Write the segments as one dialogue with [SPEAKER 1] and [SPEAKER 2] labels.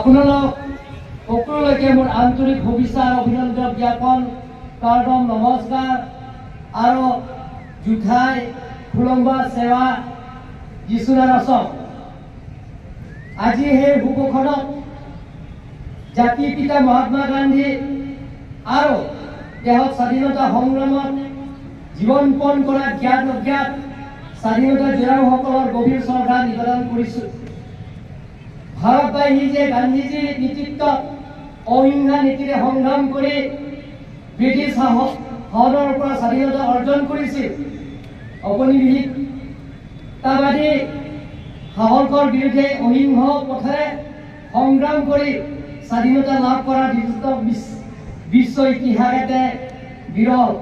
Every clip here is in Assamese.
[SPEAKER 1] আপোনালোক সকলোকে মোৰ আন্তৰিক শুভেচ্ছা আৰু অভিনন্দন জ্ঞাপন কাৰ্ডম নমস্কাৰ আৰু জুঠাই খুলম্বা সেৱা যিশুনাৰ আছম আজি সেই শুভখনত জাতিৰ পিতা মহাত্মা গান্ধী আৰু দেশত স্বাধীনতা সংগ্ৰামত জীৱন পণ কৰা জ্ঞাত অজ্ঞাত স্বাধীনতা যোদ্ধাসকলৰ গভীৰ শ্ৰদ্ধা নিবেদন কৰিছোঁ। ভাৰতবাসী যে গান্ধীজীৰ নেতৃত্বত অহিংসা নীতিৰে সংগ্ৰাম কৰি ব্ৰিটিছ শাসনৰ পৰা স্বাধীনতা অৰ্জন কৰিছিল, ঔপনিবেশিকতাবাদী শাসকৰ বিৰুদ্ধে অহিংস পথেৰে সংগ্ৰাম কৰি স্বাধীনতা লাভ কৰা বিশ্ব ইতিহাস এতে বিৰল।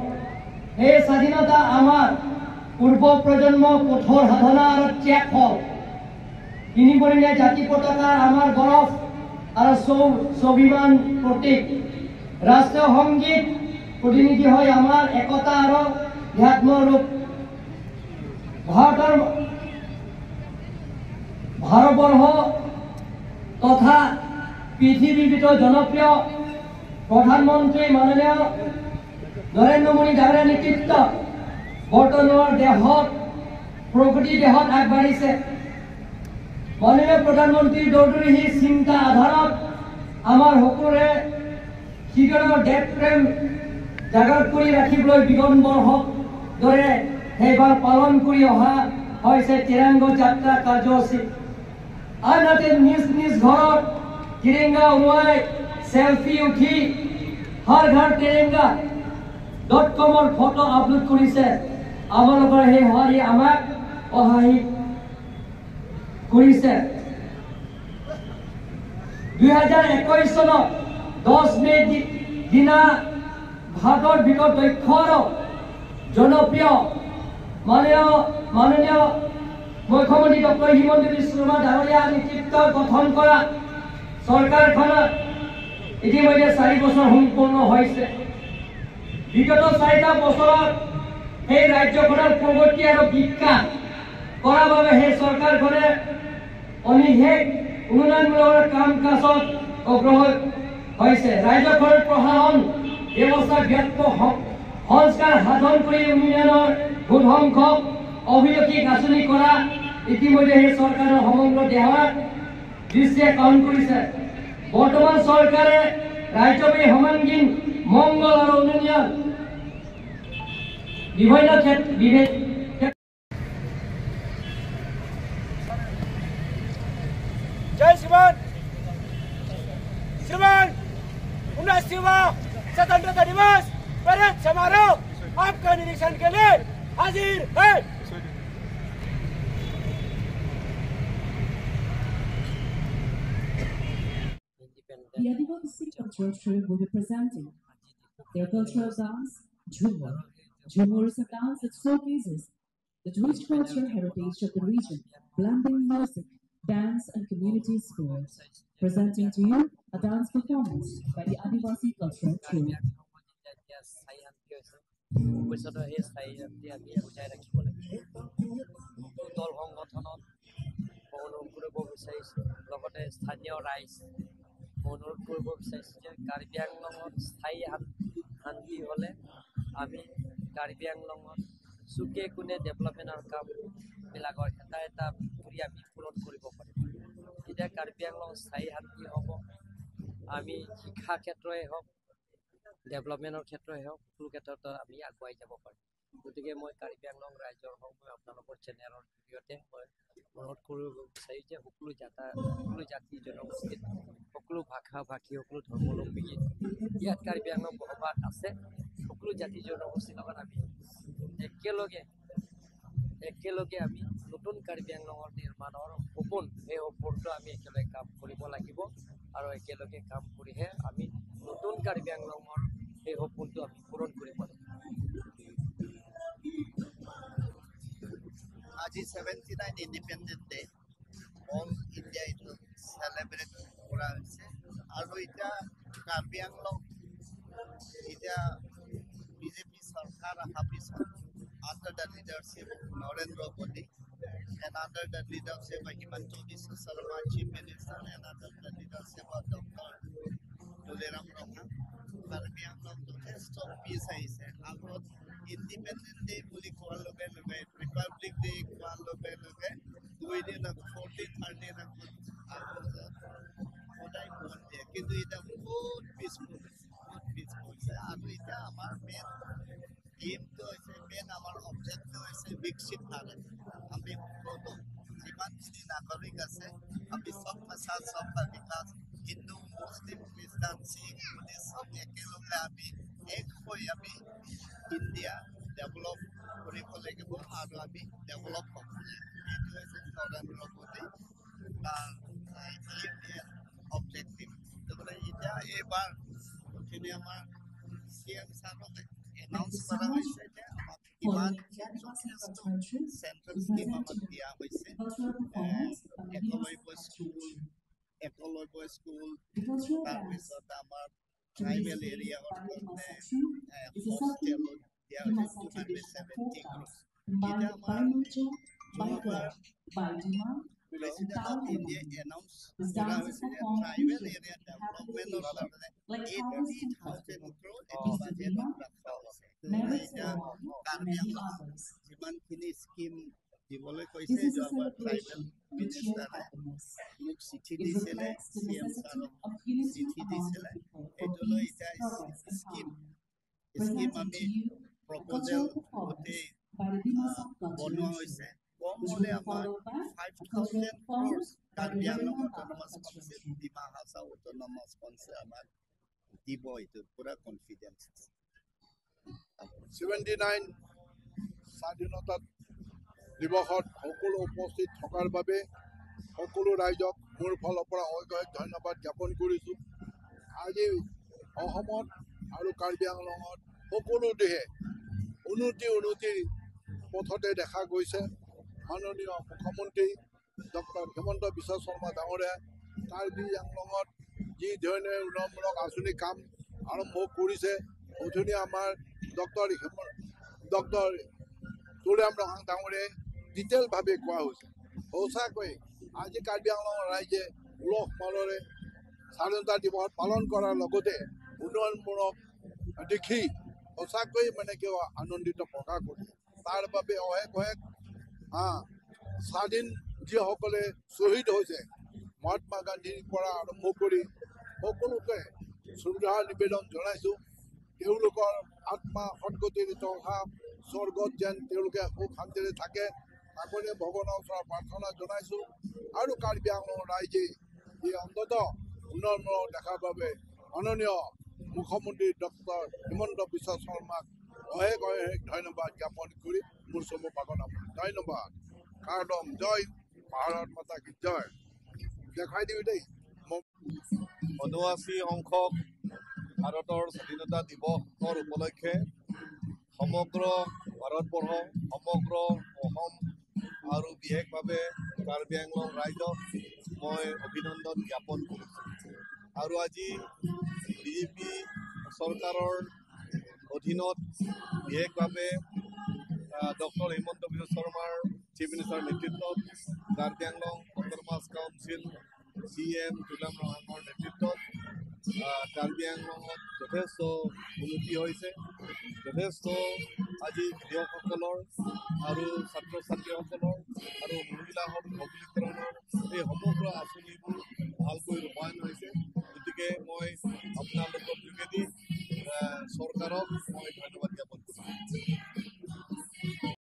[SPEAKER 1] এই স্বাধীনতা আমাৰ পূৰ্ব প্ৰজন্মৰ কঠোৰ সাধনা আৰু ত্যাগ ফল। তিনিবৰণীয়া জাতি পতাকা আমাৰ গৌৰৱ আৰু স্বাভিমান প্ৰতীক। ৰাষ্ট্ৰীয় সংগীত প্ৰতিনিধি হয় আমাৰ একতা আৰু ধ্যাত্মৰূপ। ভাৰতবৰ্ষ তথা পৃথিৱীৰ ভিতৰত জনপ্ৰিয় প্ৰধানমন্ত্ৰী মাননীয় নৰেন্দ্ৰ মোদী ডাঙৰীয়াৰ নেতৃত্বত বৰ্তমানৰ দেশত প্ৰগতি দেশত আগবাঢ়িছে। মাননীয় প্ৰধানমন্ত্ৰীৰ দূৰদৰ্শী চিন্তা আধাৰত আমাৰ সকলোৰে হৃদয়ৰ দেশ প্ৰেম জাগ্ৰত কৰি ৰাখিবলৈ বিগত বৰ্ষৰ দৰে সেইবাৰ পালন কৰি অহা হৈছে তিৰংগা যাত্ৰা কাৰ্যসূচী। আনহাতে নিজ নিজ ঘৰত তিৰংগা উৰুৱাই চেলফি উঠি হৰ ঘৰ তিৰংগা.com ফটো আপলোড কৰিছে। আপোনালোকৰ সেই সহায়ে আমাক সহায় কৰিছে। 2021 চনত 10 মে দিনা ভাৰতৰ ভিতৰত দক্ষ আৰু জনপ্ৰিয় মাননীয় মুখ্যমন্ত্ৰী ডক্টৰ হিমন্ত বিশ্ব শৰ্মা ডাঙৰীয়া নেতৃত্বত গঠন কৰা চৰকাৰখনত ইতিমধ্যে 4 বছৰ সম্পূৰ্ণ হৈছে। বিগত 4টা বছৰত সেই ৰাজ্যখনৰ প্ৰগতি আৰু বিকাশ কৰাৰ বাবে সেই চৰকাৰখনে অনিশেষ উন্নয়নমূলক কাম কাজত অগ্ৰসৰ হৈছে। ৰাজ্যখনৰ প্ৰশাসন ব্যৱস্থা ব্যাপক সংস্কাৰ সাধন কৰি উন্নয়নৰ বহুসংখ্যক অভিযোগিক আঁচনি কৰা ইতিমধ্যে সেই চৰকাৰৰ সমগ্ৰ দেশত দৃষ্টি আকৰ্ষণ কৰিছে। বৰ্তমান চৰকাৰে ৰাজ্যবাসী সৰ্বাংগীন মংগল আৰু উন্নয়ন বিভিন্ন ক্ষেত্ৰত
[SPEAKER 2] जय श्रीमान 19वां स्वतंत्रता दिवस परेड समारोह आपका निरीक्षण के लिए हाजिर है।
[SPEAKER 3] The Adivasi cultural troupe will be presenting their cultural dance, Jhumur. Jhumur is a dance that showcases the rich cultural heritage of the region, blending music, dance and community spirit. Presenting to you a dance performance by the Adivasi cultural troupe.
[SPEAKER 4] অনুৰোধ কৰিব বিচাৰিছোঁ যে কাৰ্বি আংলঙত স্থায়ী শান্তি হ'লে আমি কাৰ্বি আংলঙত চুকে কোণে ডেভেলপমেণ্টৰ কামবিলাকৰ এটা কৰি আমি পূৰণ কৰিব পাৰিম। যেতিয়া কাৰ্বি আংলং স্থায়ী শান্তি হ'ব, আমি শিক্ষা ক্ষেত্ৰই হওক, ডেভেলপমেণ্টৰ ক্ষেত্ৰই হওক, সকলো ক্ষেত্ৰতে আমি আগুৱাই যাব পাৰিম। গতিকে মই কাৰ্বি আংলং ৰাইজৰ হওক, মই আপোনালোকৰ চেনেলৰ জৰিয়তে মই অনুৰোধ কৰিব বিচাৰিছোঁ যে সকলো জাতি জনগোষ্ঠীত সকলো ভাষা ভাষী সকলো ধৰ্মাৱলম্বী ইয়াত কাৰ্বি আংলং বসবাস আছে। সকলো জাতি জনগোষ্ঠীৰ লগত আমি একেলগে আমি নতুন কাৰ্বি আংলঙৰ নিৰ্মাণৰ সপোন, সেই সপোনটো আমি একেলগে কাম কৰিব লাগিব। আৰু একেলগে কাম কৰিহে আমি নতুন কাৰ্বি আংলঙৰ সেই সপোনটো আমি পূৰণ কৰিব লাগিব।
[SPEAKER 5] আজি 79 ইণ্ডিপেণ্ডেন্ট ডে অল ইণ্ডিয়া এইটো চেলিব্ৰেট কৰা হৈছে আৰু এতিয়া কাৰ্বি আংলং এতিয়া বিজেপি চৰকাৰ অহাৰ পিছত under the leadership of Narendra Modi and under the leadership of Himanta Biswa Sarma, Chief Minister, and under the leadership of Dr. Tuleram Rama, Karbi Anglong যথেষ্ট পিছ আহিছে। আগত ইণ্ডিপেণ্ডেন্ট ডে বুলি কোৱাৰ লগে লগে ৰিপাব্লিক ডে কোৱাৰ লগে লগে 2 দিন আগত 40-30 দিন আগত সদায় ভোট দিয়ে, কিন্তু এতিয়া বহুত পিছ পৰিছে আৰু এতিয়া আমাৰ মেইন এইমটো হৈছে মেইন আমাৰ অবজেক্টটো হৈছে বিকশিত ভাৰত। আমি সকলো যিমানখিনি নাগৰিক আছে আমি সবকা সাথ সবকা বিকাশ, হিন্দু মুছলিম খ্ৰীষ্টান শিখ বুদ্ধিষ্ট সব একেলগে আমি এক হৈ আমি ইণ্ডিয়া ডেভেলপ কৰিব লাগিব আৰু আমি ডেভেলপ হ'ব লাগিব। এইটো হৈছে নৰেন্দ্ৰ মোদী তাৰ অবজেক্টিভ। গতিকে এতিয়া এইবাৰ যিখিনি আমাৰ CM ছাৰক এনাউন্স কৰা হৈছে যে আমাক কিমান চেণ্ট্ৰেল স্কিম আমাক দিয়া হৈছে, একলব্য স্কুল তাৰপিছত আমাৰ ট্ৰাইবেল এৰিয়াৰ কাৰণে হোষ্টেলত দিয়া হৈছে 270 crores। এতিয়া আমাৰ প্ৰেচিডেণ্ট অফ ইণ্ডিয়া এনাউন্স কৰা হৈছে যে ট্ৰাইবেল এৰিয়া ডেভেলপমেণ্টৰ কাৰণে 80,000 crore এইটো বাজেটত ৰখা হৈছে। এতিয়া কাৰ্বি আংলং যিমানখিনি স্কিম দিবলৈ কৈছে যোৱাবাৰ ট্ৰাইবেল মিনিষ্টাৰে মোক চিঠি দিছিলে, CM ছাৰক চিঠি দিছিলে, এইটো লৈ এতিয়া স্কিম আমি প্ৰপ'জেল গোটেই বনোৱা হৈছে। কম হ'লে আমাৰ 5,000 crores Karbi Anglong autonomous council, Dima Hasao autonomous council আমাক দিব, এইটো পুৰা কনফিডেন্স আছে।
[SPEAKER 6] 79 স্বাধীনতা দিৱসত সকলো উপস্থিত থকাৰ বাবে সকলো ৰাইজক মোৰ ফালৰ পৰা অশেষ ধন্যবাদ জ্ঞাপন কৰিছোঁ। আজি অসমত আৰু কাৰ্বি আংলঙত সকলো দিশে উন্নতিৰ পথতে দেখা গৈছে। মাননীয় মুখ্যমন্ত্ৰী ডক্টৰ হিমন্ত বিশ্ব শৰ্মা ডাঙৰীয়াই কাৰ্বি আংলঙত যি ধৰণে উন্নয়নমূলক আঁচনি কাম আৰম্ভ কৰিছে, অথনি আমাৰ ডক্টৰ তুলেৰাম ৰহা ডাঙৰীয়াই ডিটেইলভাৱে কোৱা হৈছে। সঁচাকৈ আজি কাৰ্বি আংলঙৰ ৰাইজে উলহ মালহেৰে স্বাধীনতা দিৱস পালন কৰাৰ লগতে উন্নয়নমূলক দেখি সঁচাকৈ কিয় আনন্দিত প্ৰকাশ কৰিছে। তাৰ বাবে অশেষ স্বাধীন যিসকলে শ্বহীদ হৈছে, মহাত্মা গান্ধীৰ পৰা আৰম্ভ কৰি সকলোকে শ্ৰদ্ধা নিবেদন জনাইছোঁ। তেওঁলোকৰ আত্মা সদগতিৰ তথা স্বৰ্গত যেন তেওঁলোকে সুখ শান্তিৰে থাকে, তাকে ভগৱানৰ ওচৰত প্ৰাৰ্থনা জনাইছোঁ। আৰু কাৰ্বি আংলঙৰ ৰাইজে এই অন্ততঃ উন্নয়নমূলক দেখাৰ বাবে মাননীয় মুখ্যমন্ত্ৰী ডক্টৰ হিমন্ত বিশ্ব শৰ্মাক অশেষ ধন্যবাদ জ্ঞাপন কৰি মোৰ চমু পাগন ধন্যবাদ। কাৰ্ডম জয়, ভাৰত মাতা কি জয়। দেখাই দিবি দেই।
[SPEAKER 7] ৭৯ সংখ্যক ভাৰতৰ স্বাধীনতা দিৱসৰ উপলক্ষে সমগ্ৰ ভাৰতবৰ্ষ, সমগ্ৰ অসম আৰু বিশেষভাৱে কাৰ্বি আংলং ৰাইজক মই অভিনন্দন জ্ঞাপন কৰিছোঁ। আৰু আজি বিজেপি চৰকাৰৰ অধীনত বিশেষভাৱে ডক্টৰ হিমন্ত বিশ্ব শৰ্মাৰ চিফ মিনিষ্টাৰ নেতৃত্বত Karbi Anglong autonomous council CM তুলেৰাম ৰহাংৰ নেতৃত্বত কাৰ্বি আংলঙত যথেষ্ট উন্নতি হৈছে। যথেষ্ট আজি কৃষকসকলৰ আৰু ছাত্ৰ ছাত্ৰীসকলৰ আৰু মহিলা সবলীকৰণৰ এই সমগ্ৰ আঁচনিবোৰ ভালকৈ ৰূপায়ণ হৈছে। গতিকে মই আপোনালোকৰ যোগেদি চৰকাৰক মই